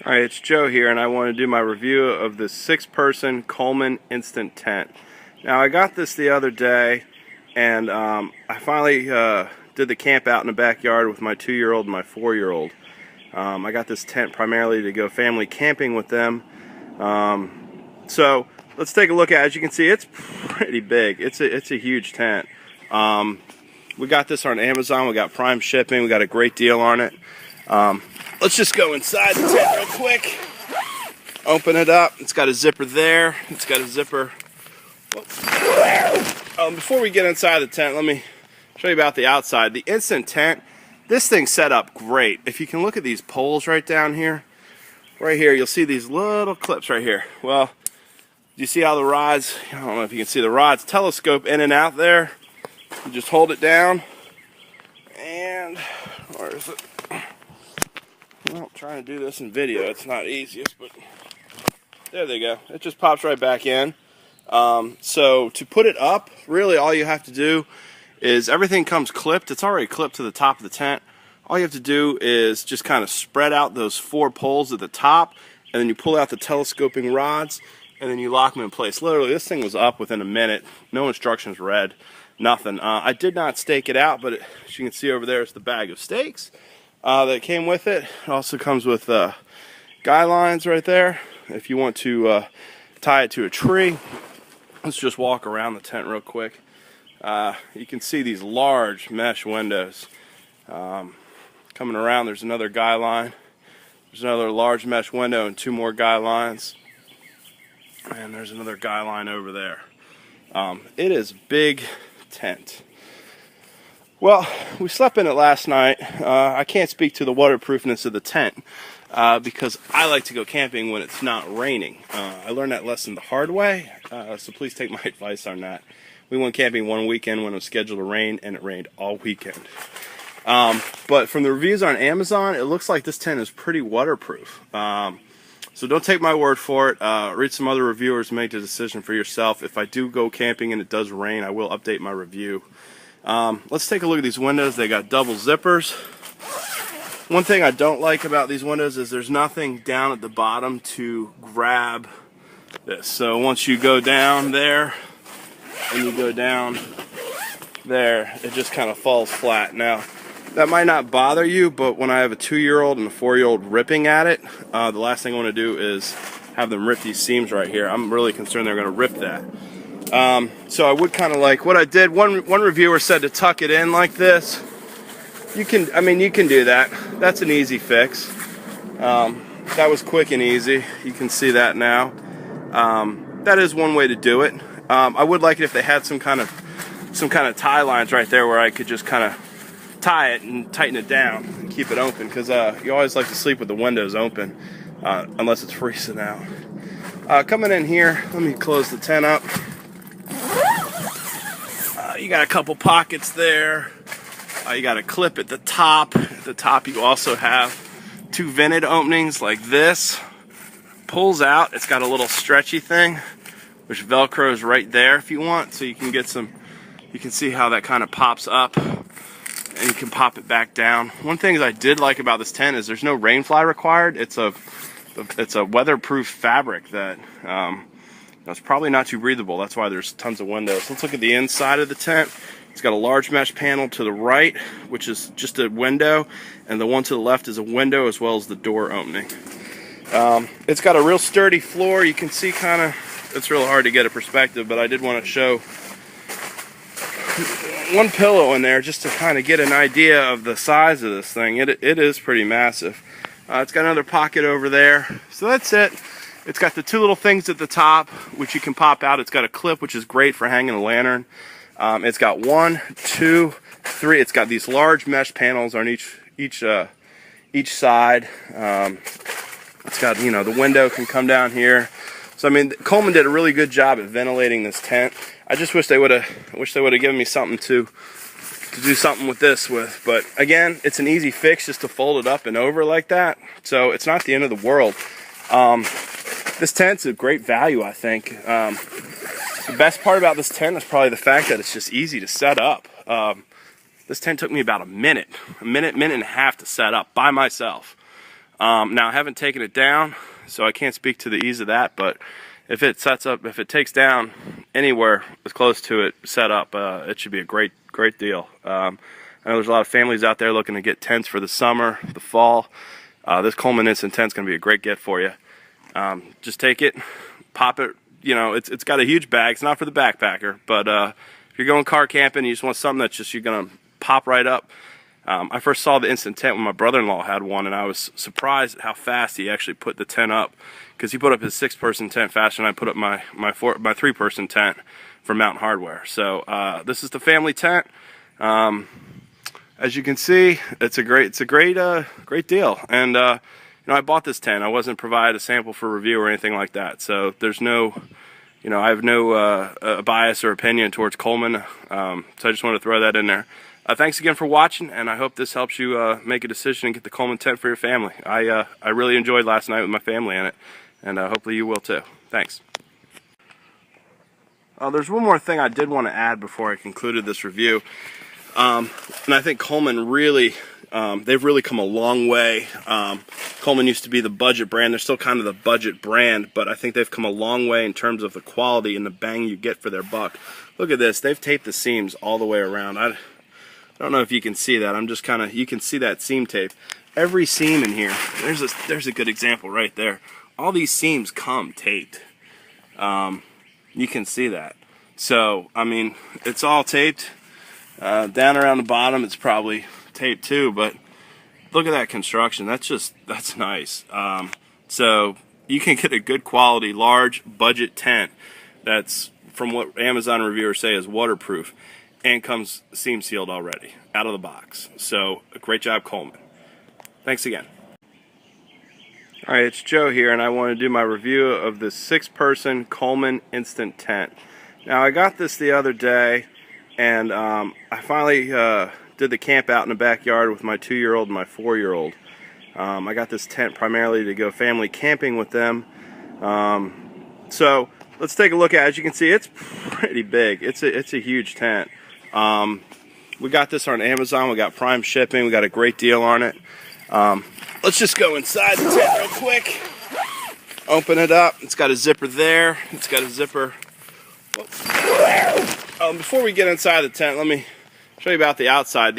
Alright, it's Joe here, and I want to do my review of this 6-person Coleman instant tent. Now, I got this the other day, and I finally did the camp out in the backyard with my 2-year-old and my 4-year-old. I got this tent primarily to go family camping with them. So let's take a look at it. As you can see, it's pretty big. It's a huge tent. We got this on Amazon. We got Prime shipping. We got a great deal on it. Let's just go inside the tent real quick. Open it up. It's got a zipper there. It's got a zipper. Before we get inside the tent, let me show you about the outside. The instant tent, this thing's set up great. If you can look at these poles right down here, right here, you'll see these little clips right here. Well, do you see how the rods, I don't know if you can see the rods, telescope in and out there. You just hold it down, and where is it? Well, trying to do this in video, it's not easiest, but there they go. It just pops right back in. So to put it up, really all you have to do is everything comes clipped. It's already clipped to the top of the tent. All you have to do is just kind of spread out those 4 poles at the top, and then you pull out the telescoping rods, and then you lock them in place. Literally, this thing was up within a minute. No instructions read, nothing. I did not stake it out, but as you can see over there is the bag of stakes that came with it. It also comes with guy lines right there if you want to tie it to a tree. Let's just walk around the tent real quick. You can see these large mesh windows. Coming around, there's another guy line. There's another large mesh window and 2 more guy lines. And there's another guy line over there. It is a big tent. Well, we slept in it last night. I can't speak to the waterproofness of the tent because I like to go camping when it's not raining. I learned that lesson the hard way, so please take my advice on that. We went camping one weekend when it was scheduled to rain, and it rained all weekend. But from the reviews on Amazon, it looks like this tent is pretty waterproof. So don't take my word for it. Read some other reviewers and make the decision for yourself. If I do go camping and it does rain, I will update my review. Let's take a look at these windows. They got double zippers. One thing I don't like about these windows is there's nothing down at the bottom to grab this. So once you go down there and you go down there, it just kind of falls flat. Now, that might not bother you, but when I have a 2-year-old and a 4-year-old ripping at it, the last thing I want to do is have them rip these seams right here. I'm really concerned they're going to rip that. So I would kind of like what I did. One reviewer said to tuck it in like this. You can do that. That's an easy fix. That was quick and easy. You can see that now. That is one way to do it. I would like it if they had some kind of tie lines right there where I could just kind of tie it and tighten it down and keep it open, because you always like to sleep with the windows open unless it's freezing out. Coming in here, let me close the tent up. You got a couple pockets there. You got a clip at the top. At the top you also have 2 vented openings like this. Pulls out. It's got a little stretchy thing which velcros right there if you want, so you can get some, you can see how that kind of pops up and you can pop it back down. One thing that I did like about this tent is there's no rain fly required. It's a weatherproof fabric that it's probably not too breathable. That's why there's tons of windows. Let's look at the inside of the tent. It's got a large mesh panel to the right, which is just a window, and the one to the left is a window as well as the door opening. It's got a real sturdy floor. You can see kind of, it's real hard to get a perspective, but I did want to show one pillow in there just to kind of get an idea of the size of this thing. It is pretty massive. It's got another pocket over there. So that's it. It's got the 2 little things at the top, which you can pop out. It's got a clip, which is great for hanging a lantern. It's got 1, 2, 3. It's got these large mesh panels on each side. It's got, the window can come down here. So I mean, Coleman did a really good job at ventilating this tent. I just wish they would have given me something to do something with this with. But again, it's an easy fix just to fold it up and over like that. So it's not the end of the world. This tent's a great value, I think. The best part about this tent is probably the fact that it's just easy to set up. This tent took me about a minute and a half to set up by myself. Now I haven't taken it down, so I can't speak to the ease of that, but if it takes down anywhere as close to it set up, it should be a great deal. I know there's a lot of families out there looking to get tents for the summer, the fall. This Coleman Instant Tent's going to be a great get for you. Just take it, pop it. You know, it's got a huge bag. It's not for the backpacker, but if you're going car camping, you just want something that's just you're going to pop right up. I first saw the Instant Tent when my brother-in-law had one, and I was surprised at how fast he actually put the tent up, because he put up his 6-person tent faster than I put up my 3-person tent from Mountain Hardware. So this is the family tent. As you can see, it's a great deal. And you know, I bought this tent. I wasn't provided a sample for review or anything like that. So there's no, you know, I have no bias or opinion towards Coleman. So I just wanted to throw that in there. Thanks again for watching, and I hope this helps you make a decision and get the Coleman tent for your family. I really enjoyed last night with my family in it, and hopefully you will too. Thanks. There's one more thing I did want to add before I concluded this review. And I think Coleman really, they've really come a long way. Coleman used to be the budget brand. They're still kind of the budget brand, but I think they've come a long way in terms of the quality and the bang you get for their buck. Look at this. They've taped the seams all the way around. I don't know if you can see that. I'm just kind of, you can see that seam tape. Every seam in here, there's a good example right there. All these seams come taped. You can see that. So, I mean, it's all taped. Down around the bottom, it's probably taped too, but look at that construction. That's nice. So you can get a good quality, large budget tent that's, from what Amazon reviewers say, is waterproof and comes seam sealed already out of the box. So a great job, Coleman. Thanks again. All right, it's Joe here, and I want to do my review of this 6-person Coleman Instant Tent. Now, I got this the other day, and I finally did the camp out in the backyard with my 2-year-old and my 4-year-old. I got this tent primarily to go family camping with them. So let's take a look at it. As you can see, it's pretty big. It's a huge tent. We got this on Amazon. We got Prime shipping. We got a great deal on it. Let's just go inside the tent real quick. Open it up. It's got a zipper there. It's got a zipper. Before we get inside the tent, let me show you about the outside.